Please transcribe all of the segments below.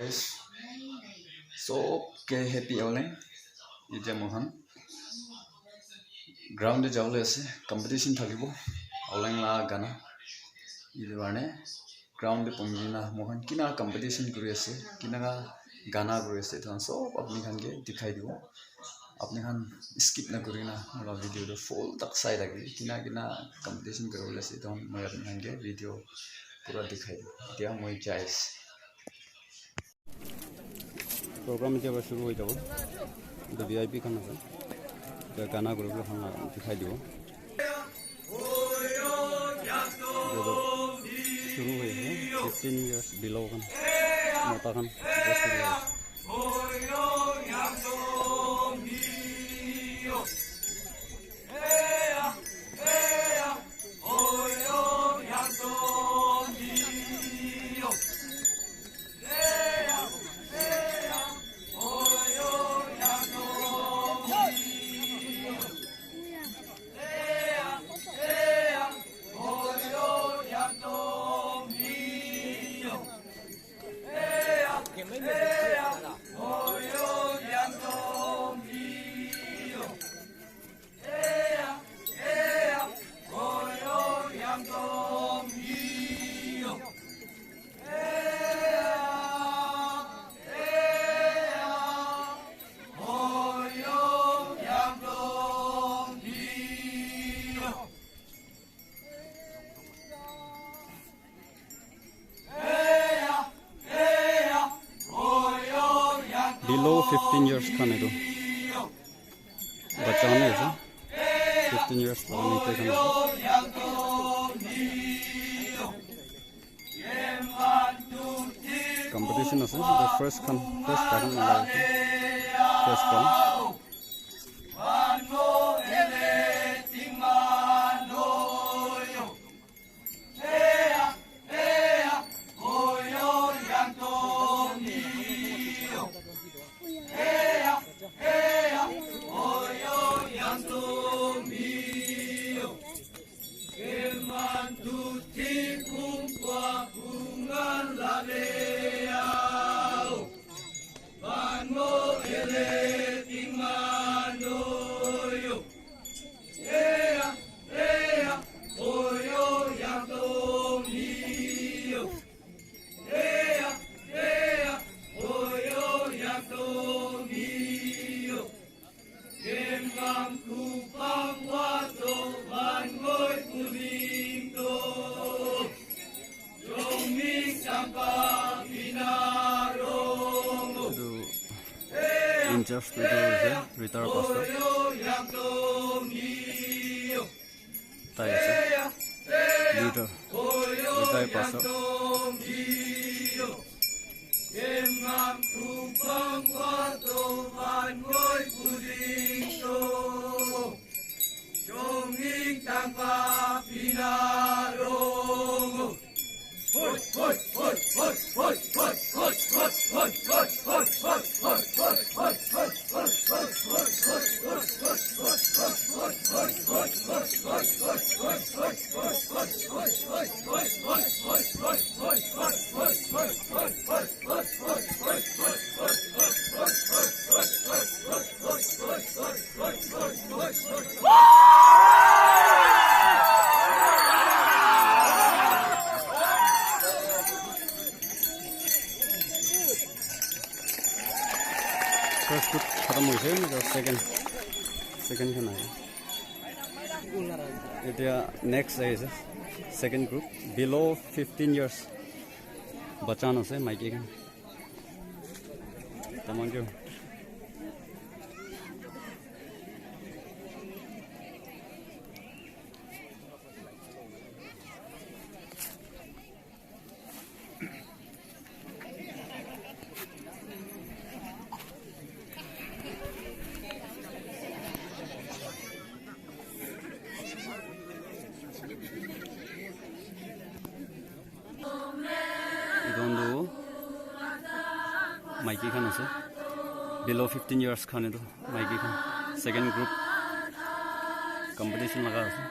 Guys, so okay, happy awale. Ije mohan ground jawle ase competition thakibo awlang la gana ije barne ground pongina mohan kina competition kuri ase kina gana kuri ase thon so apni khan ke dikhai dibo apni khan skip na kurina mala video do full tak sai lagi kina competition karole ase thon moi apni khan ke video pura dikhai dibo dia moi jais program जब शुरू हो जाओ तो VIP खाना sir तो गाना group को खाना दिखाई दो जब शुरू हुए हैं 15 इयर्स बिलो kan मोटा kan below 15 years खाने दो बच्चा ने ऐसा 15 years तक नहीं थे खाने competition है the first time first come just to do the retired pastor. Leader, retired pastor. First group खत्म हुई है जो second kan आया ये next है second group below 15 years बच्चा से माइकी kan तमाम जो माइकी खान আছে below 15 years खाने तो Mikey Khan second group competition लगा আছে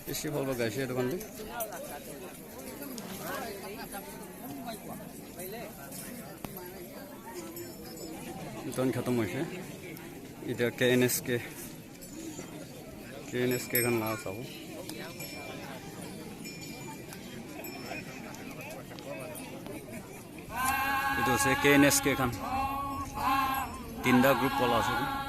बेसे फल गायसे दखान दे इतन खत्म होइसे इधर KNSK खान ला साबो इधर से KNSK खान तीनदा ग्रुप वाला से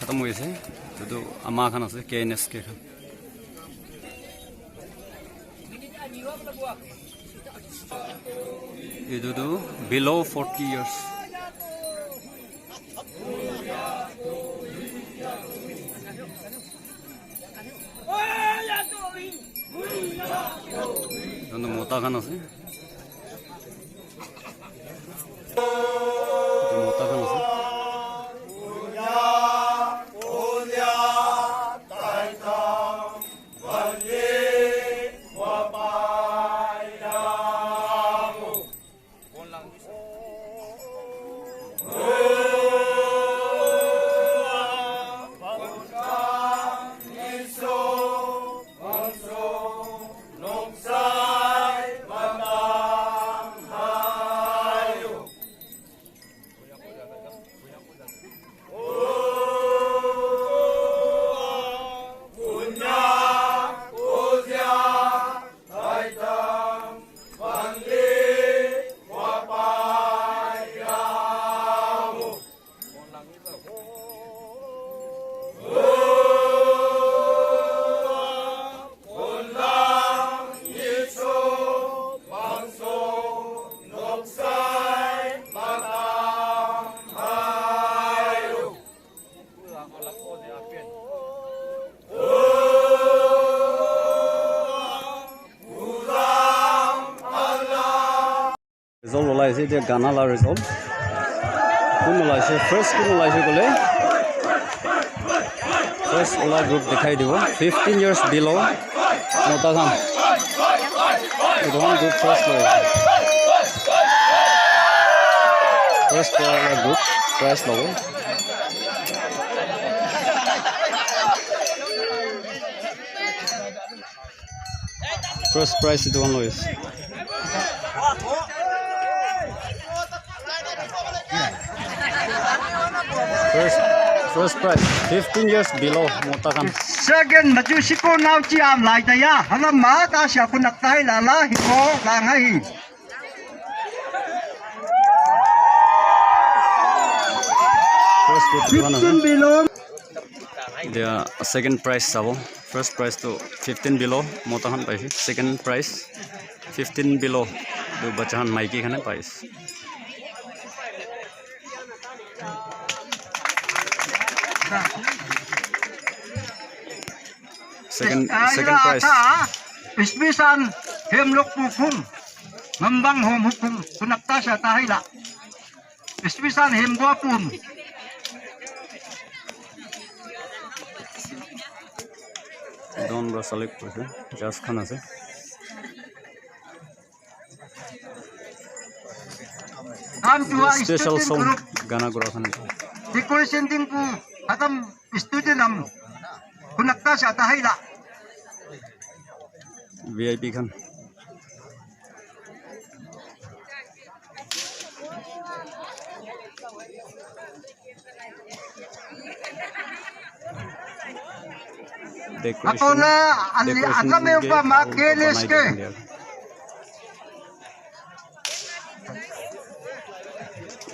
खत्म हुए से तो अमा खान আছে KNSK खान ये तो below 40 years तो मोटा खान আছে मोटा खान আছে Bye. dia Ghana la result. Kun laise first kun laise gole. First ola group dikhai dibo 15 years below. Mota khan. One group first loy. First group prize logo. First prize is the one Louis. First prize 15 years below Motakan. Second maju siko now chi am lai ta ya halam ma ta sia kun nak tai la la hi ko la ngai. First group 15 below. The second prize sabo. First prize to 15 below Motahan paisi. Second prize 15 below do bachahan maiki khane pais. Second prize. Isbisan hemlok pukum ngambang hom hukum kunakta sa tahila. Isbisan hemgwa pun. Don bro select korse jas khan ase. Special song Ghana gura khan. Decoration din ku atam student am kunakta sa tahila. VIP khan. Decoration. Agam me upa makeles ke.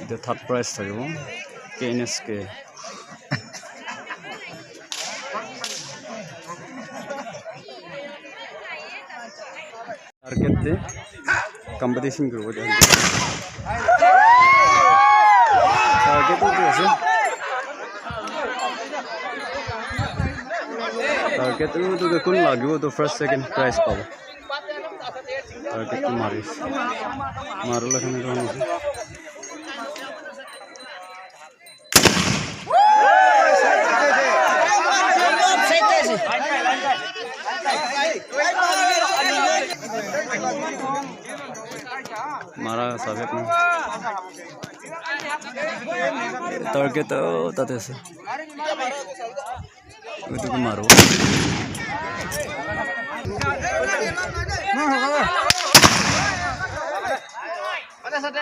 The third prize thakibo KNSK. Target de competition group target to ase target to kun lagibo to first second prize pabo target to maris marula khane to Mara sabet na target tate se itu kemaru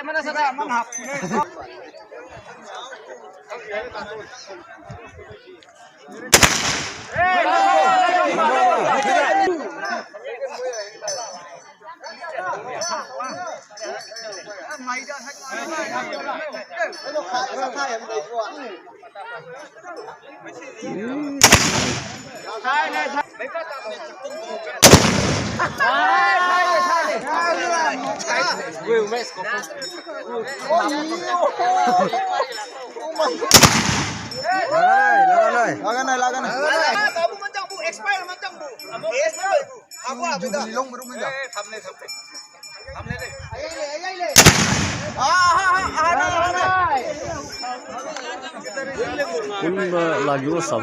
Mana sada manhap. Lagan. Kamu mencang bu, expire mencang bu. Expire bu. Aku lah beda. Long baru mencang. Thamne deh. Ayo. kun lagi wo sab